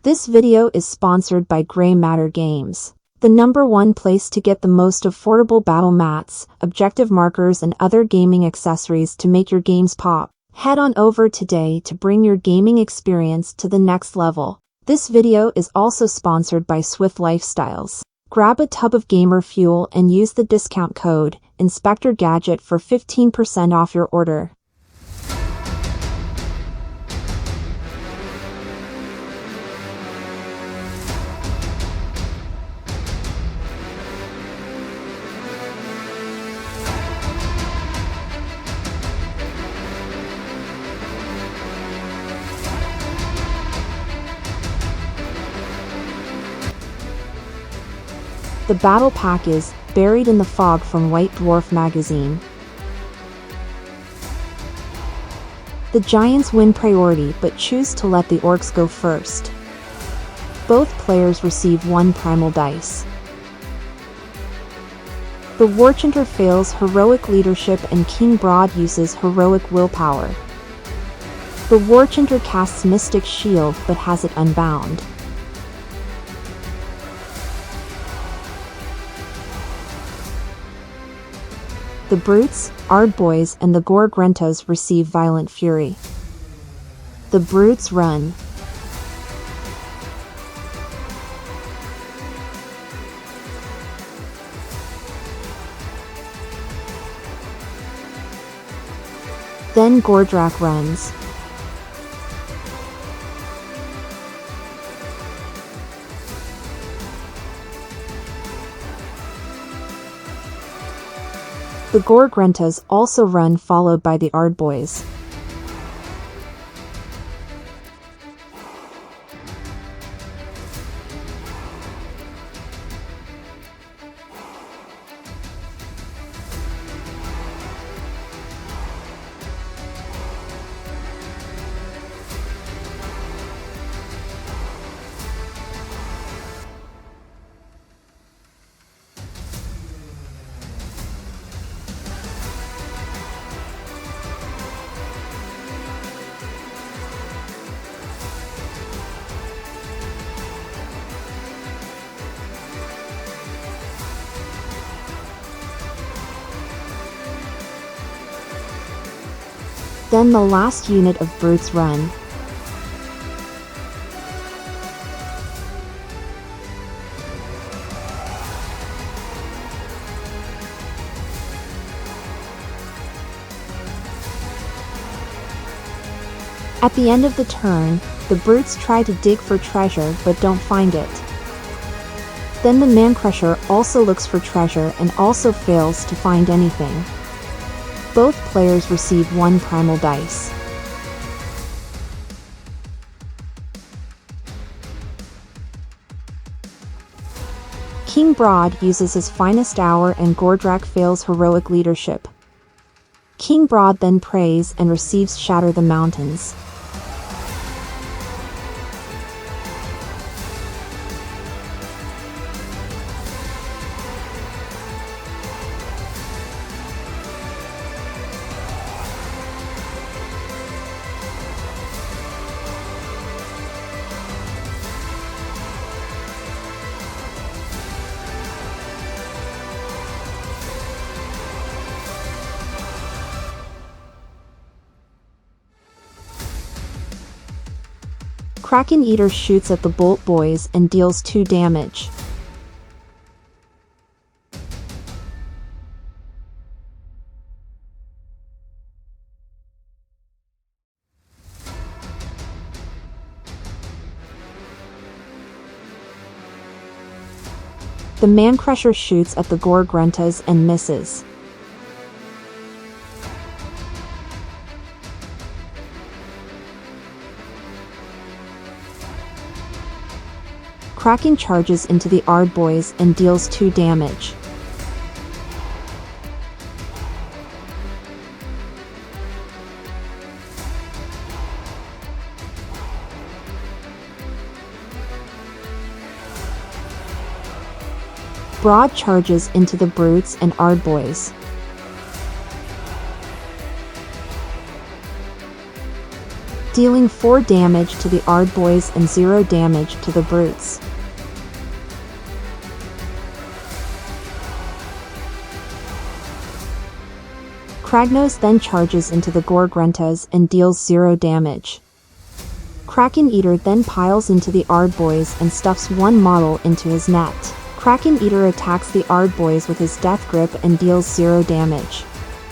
This video is sponsored by Grey Matter Games, the #1 place to get the most affordable battle mats, objective markers and other gaming accessories to make your games pop. Head on over today to bring your gaming experience to the next level. This video is also sponsored by Swift Lifestyles. Grab a tub of gamer fuel and use the discount code Inspector Gadget for 15% off your order. The battle pack is Buried in the Fog from White Dwarf magazine. The Giants win priority but choose to let the Orcs go first. Both players receive 1 primal dice. The Warchanter fails heroic leadership and King Broad uses heroic willpower. The Warchanter casts Mystic Shield but has it unbound. The Brutes, Ardboys and the Gore-Grentas receive Violent Fury. The Brutes run. Then Gordrak runs. The Gore-Grentas also run, followed by the Ardboys. Then the last unit of Brutes run. At the end of the turn, the Brutes try to dig for treasure but don't find it. Then the Man-Crusher also looks for treasure and also fails to find anything. Both players receive 1 primal dice. King Broad uses his finest hour and Gordrak fails heroic leadership. King Broad then prays and receives Shatter the Mountains. Kraken Eater shoots at the Bolt Boys and deals 2 damage. The Man-Crusher shoots at the Gore-Grentas and misses. Kraken charges into the Ardboys and deals 2 damage. Broad charges into the Brutes and Ardboys. dealing 4 damage to the Ardboys and 0 damage to the brutes. Kragnos then charges into the Gorgruntas and deals 0 damage. Kraken Eater then piles into the Ardboys and stuffs one model into his net. Kraken Eater attacks the Ardboys with his Death Grip and deals 0 damage.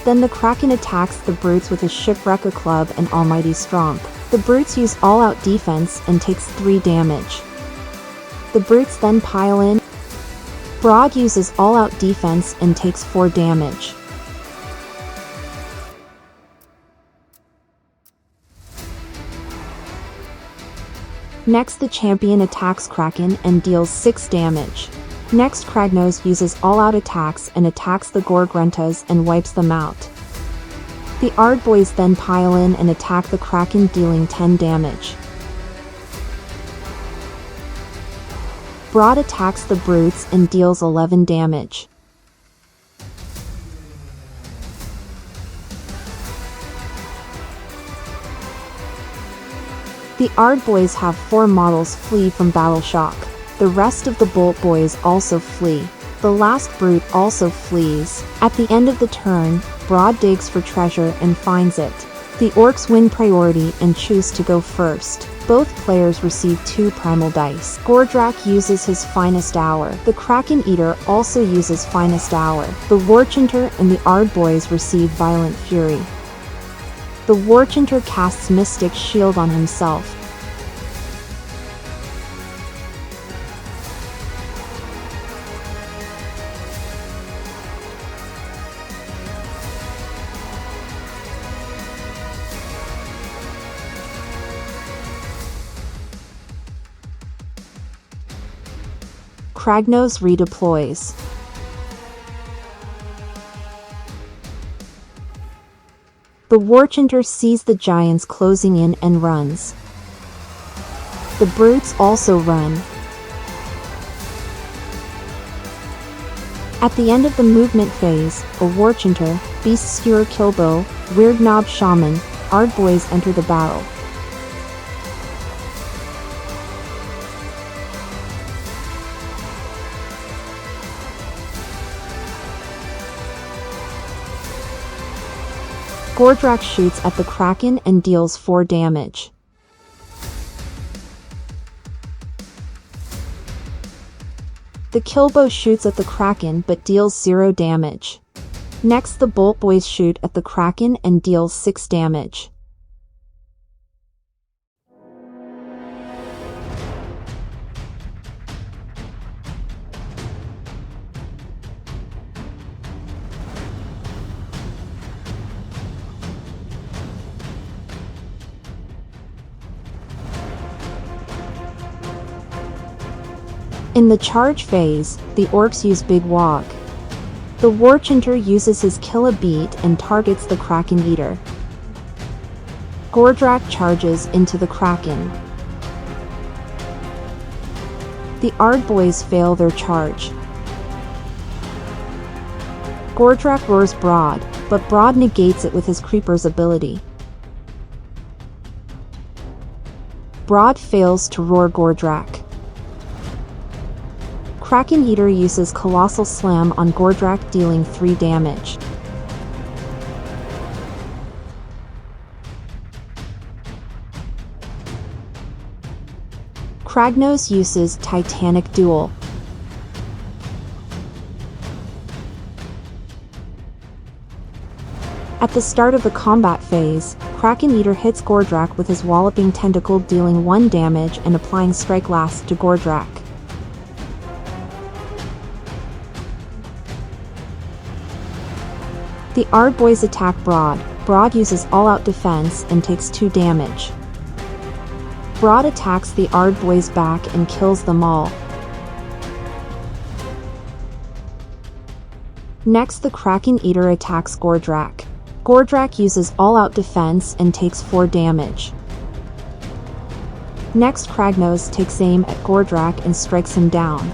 Then the Kraken attacks the brutes with his Shipwrecker Club and Almighty Stromp. The brutes use all-out defense and takes 3 damage. The brutes then pile in. Broad uses all-out defense and takes 4 damage. Next the champion attacks Kraken and deals 6 damage. Next Kragnos uses all-out attacks and attacks the Gorgruntas and wipes them out. The Ardboys then pile in and attack the Kraken, dealing 10 damage. Broad attacks the brutes and deals 11 damage. The Ardboys have 4 models flee from Battle Shock. The rest of the Bolt Boys also flee. The last brute also flees. At the end of the turn, Broad digs for treasure and finds it. The orcs win priority and choose to go first. Both players receive 2 primal dice. Gordrak uses his Finest Hour. The Kraken Eater also uses Finest Hour. The Warchanter and the Ardboys receive Violent Fury. The Warchanter casts Mystic Shield on himself. Kragnos redeploys. The Warchanter sees the giants closing in and runs. The brutes also run. At the end of the movement phase, a Warchanter, Beast Skewer Kilbo, Weird Knob Shaman, Ardboys enter the battle. Gordrak shoots at the Kraken and deals 4 damage. The Kilbo shoots at the Kraken but deals 0 damage. Next the Bolt Boys shoot at the Kraken and deals 6 damage. In the charge phase, the orcs use Big Wog. The Warchanter uses his Kill a Beat and targets the Kraken Eater. Gordrak charges into the Kraken. The Ardboys fail their charge. Gordrak roars Broad, but Broad negates it with his Creeper's ability. Broad fails to roar Gordrak. Kraken Eater uses Colossal Slam on Gordrak, dealing 3 damage. Kragnos uses Titanic Duel. At the start of the combat phase, Kraken Eater hits Gordrak with his Walloping Tentacle, dealing 1 damage and applying Strike Last to Gordrak. The Ardboys attack Broad. Broad uses all-out defense and takes 2 damage. Broad attacks the Ardboys back and kills them all. Next the Kraken Eater attacks Gordrak. Gordrak uses all-out defense and takes 4 damage. Next Kragnos takes aim at Gordrak and strikes him down.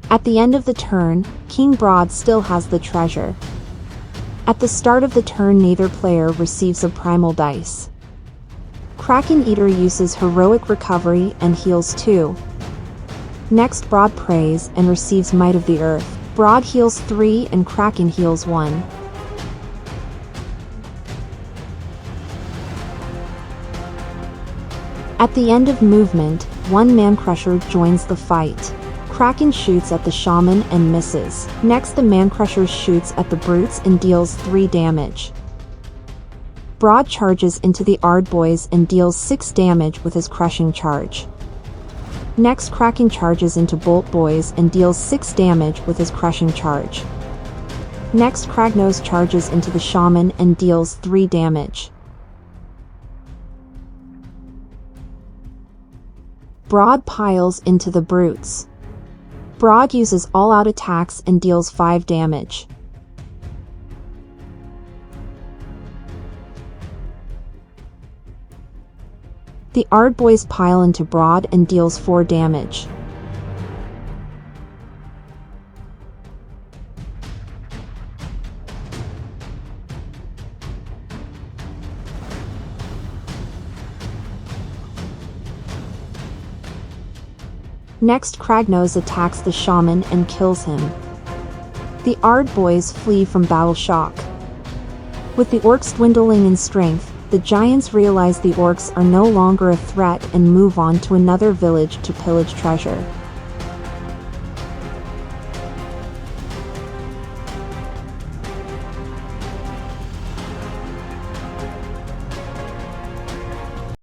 At the end of the turn, King Broad still has the treasure. At the start of the turn, neither player receives a primal dice. Kraken Eater uses heroic recovery and heals 2. Next, Broad prays and receives Might of the Earth. Broad heals 3 and Kraken heals 1. At the end of movement, one Man-Crusher joins the fight. Kraken shoots at the Shaman and misses. Next, the Man-Crusher shoots at the Brutes and deals 3 damage. Broad charges into the Ardboys and deals 6 damage with his crushing charge. Next, Kraken charges into Bolt Boys and deals 6 damage with his crushing charge. Next, Kragnos charges into the Shaman and deals 3 damage. Broad piles into the Brutes. Broad uses all-out attacks and deals 5 damage. The Ardboys pile into Broad and deals 4 damage. Next, Kragnos attacks the Shaman and kills him. The Ardboys flee from battle shock. With the Orcs dwindling in strength, the Giants realize the Orcs are no longer a threat and move on to another village to pillage treasure.